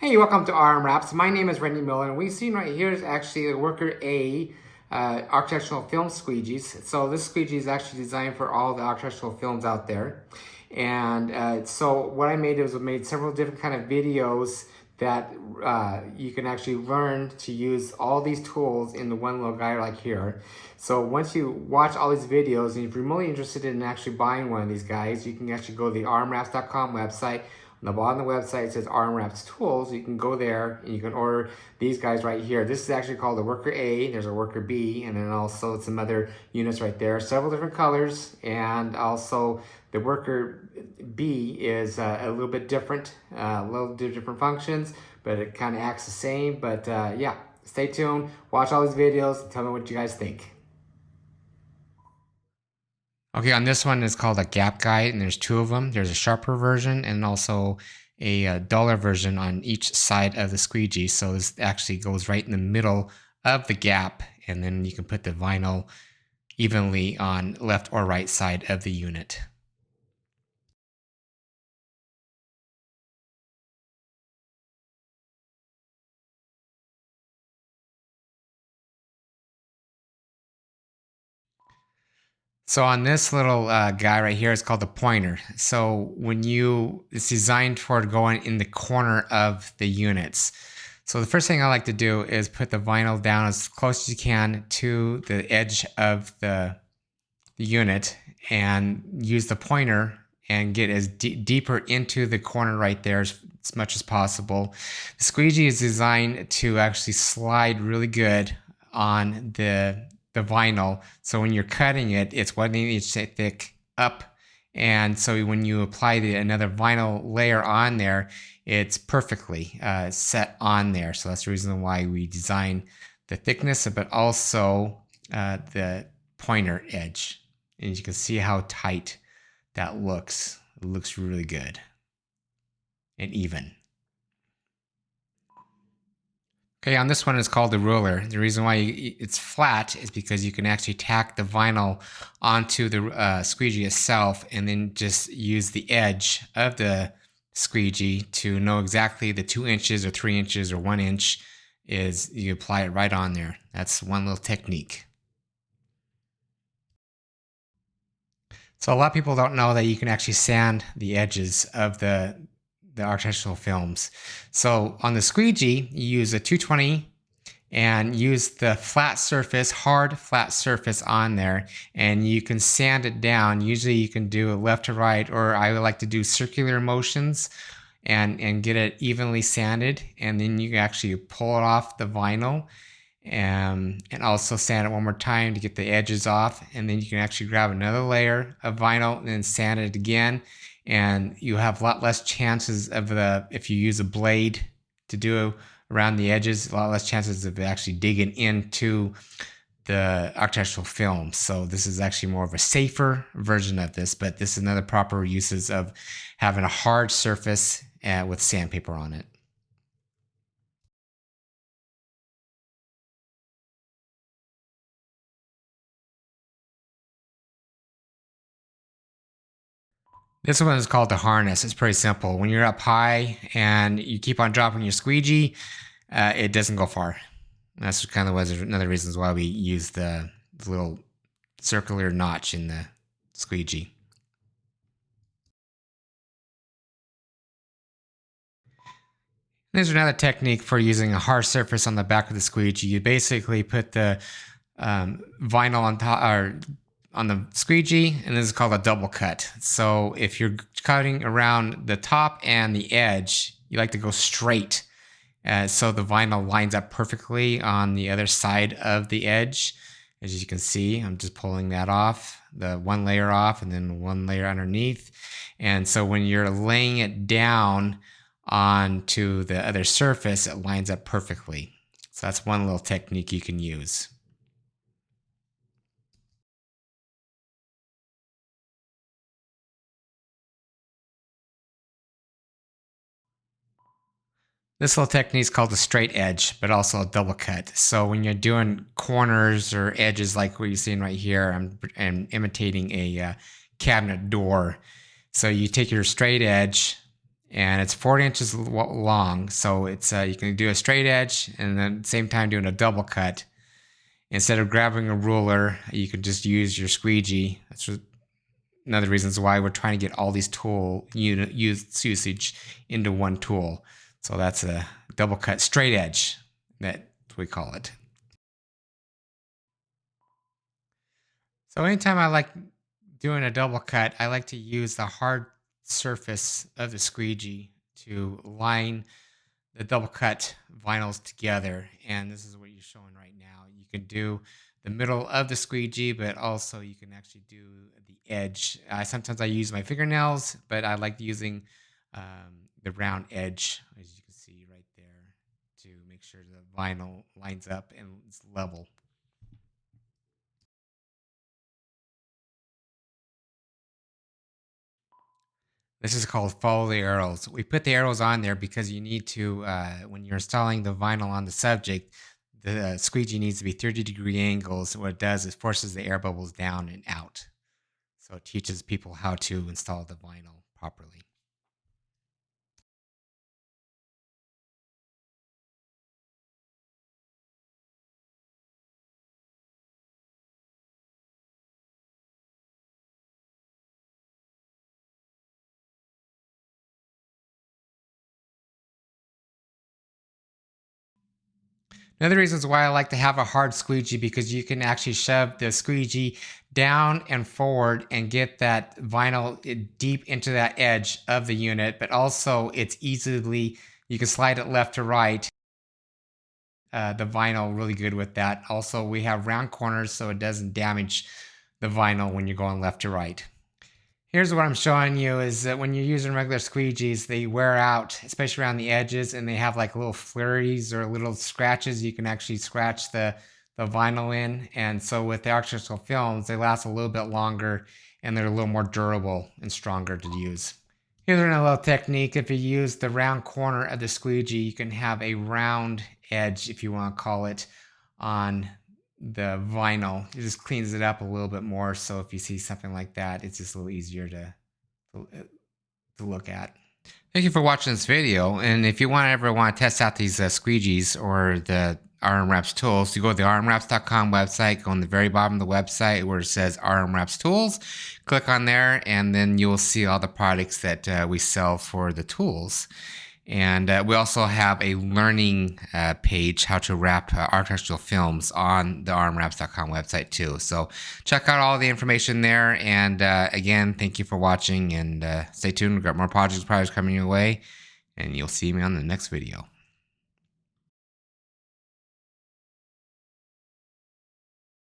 Hey, welcome to RM Wraps. My name is Randy Miller, and what you've seen right here is actually the Worker A architectural film squeegees. So this squeegee is actually designed for all the architectural films out there. And so what I made is I made several different kind of videos that you can actually learn to use all these tools in the one little guy like here. So once you watch all these videos, and if you're really interested in actually buying one of these guys, you can actually go to the rmwraps.com website. On the bottom of the website, it says RM Wraps Tools. You can go there and you can order these guys right here. This is actually called the Worker A. There's a Worker B, and then also some other units right there. Several different colors, and also the Worker B is a little bit different, a little different functions, but it kind of acts the same. But yeah, stay tuned. Watch all these videos. And tell me what you guys think. Okay, on this one it's called a gap guide, and there's two of them. There's a sharper version and also a duller version on each side of the squeegee. So this actually goes right in the middle of the gap, and then you can put the vinyl evenly on left or right side of the unit. So on this little guy right here, it's called the pointer. So it's designed for going in the corner of the units. So the first thing I like to do is put the vinyl down as close as you can to the edge of the unit and use the pointer and get as deeper into the corner right there as much as possible. The squeegee is designed to actually slide really good on the vinyl. So when you're cutting it, it's 1/8 inch thick up. And so when you apply another vinyl layer on there, it's perfectly set on there. So that's the reason why we design the thickness, but also the pointer edge. And you can see how tight that looks. It looks really good and even. Okay, on this one it's called the ruler. The reason why it's flat is because you can actually tack the vinyl onto the squeegee itself and then just use the edge of the squeegee to know exactly the 2 inches or 3 inches or 1 inch is. You apply it right on there. That's one little technique. So a lot of people don't know that you can actually sand the edges of the architectural films. So on the squeegee, you use a 220 and use the flat surface, hard flat surface on there, and you can sand it down. Usually you can do it left to right, or I would like to do circular motions and get it evenly sanded, and then you can actually pull it off the vinyl and also sand it one more time to get the edges off, and then you can actually grab another layer of vinyl and then sand it again. And you have a lot less chances of if you use a blade to do around the edges, a lot less chances of actually digging into the architectural film. So this is actually more of a safer version of this, but this is another proper uses of having a hard surface with sandpaper on it. This one is called the harness. It's pretty simple. When you're up high and you keep on dropping your squeegee, it doesn't go far. That's kind of another reasons why we use the little circular notch in the squeegee. There's another technique for using a hard surface on the back of the squeegee. You basically put the vinyl on top, or on the squeegee, and this is called a double cut. So if you're cutting around the top and the edge, you like to go straight so the vinyl lines up perfectly on the other side of the edge. As you can see, I'm just pulling that off, the one layer off and then one layer underneath. And so when you're laying it down onto the other surface, it lines up perfectly. So that's one little technique you can use. This little technique is called a straight edge, but also a double cut. So when you're doing corners or edges like what you're seeing right here, I'm imitating a cabinet door. So you take your straight edge and it's 40 inches long. So it's you can do a straight edge and then at the same time doing a double cut. Instead of grabbing a ruler, you can just use your squeegee. That's another reasons why we're trying to get all these tool usage into one tool. So that's a double cut straight edge, that we call it. So anytime I like doing a double cut, I like to use the hard surface of the squeegee to line the double cut vinyls together. And this is what you're showing right now. You can do the middle of the squeegee, but also you can actually do the edge. Sometimes I use my fingernails, but I like using the round edge, as you can see right there, to make sure the vinyl lines up and is level. This is called follow the arrows. We put the arrows on there because you need to, when you're installing the vinyl on the subject, the squeegee needs to be 30-degree angles. What it does is forces the air bubbles down and out. So it teaches people how to install the vinyl properly. Another reason why I like to have a hard squeegee because you can actually shove the squeegee down and forward and get that vinyl deep into that edge of the unit, but also it's easily, you can slide it left to right. The vinyl really good with that. Also, we have round corners so it doesn't damage the vinyl when you're going left to right. Here's what I'm showing you is that when you're using regular squeegees, they wear out, especially around the edges, and they have like little flurries or little scratches. You can actually scratch the vinyl in. And so with the architectural films, they last a little bit longer and they're a little more durable and stronger to use. Here's another little technique. If you use the round corner of the squeegee, you can have a round edge, if you want to call it, on the vinyl. It just cleans it up a little bit more. So if you see something like that, it's just a little easier to look at. Thank you for watching this video. And if you ever want to test out these squeegees or the RM Wraps tools, you go to the rmwraps.com website, go on the very bottom of the website where it says RM Wraps tools, click on there, and then you'll see all the products that we sell for the tools. And we also have a learning page, how to wrap architectural films, on the rmwraps.com website too. So check out all the information there. And again, thank you for watching, and stay tuned. We've got more projects coming your way, and you'll see me on the next video.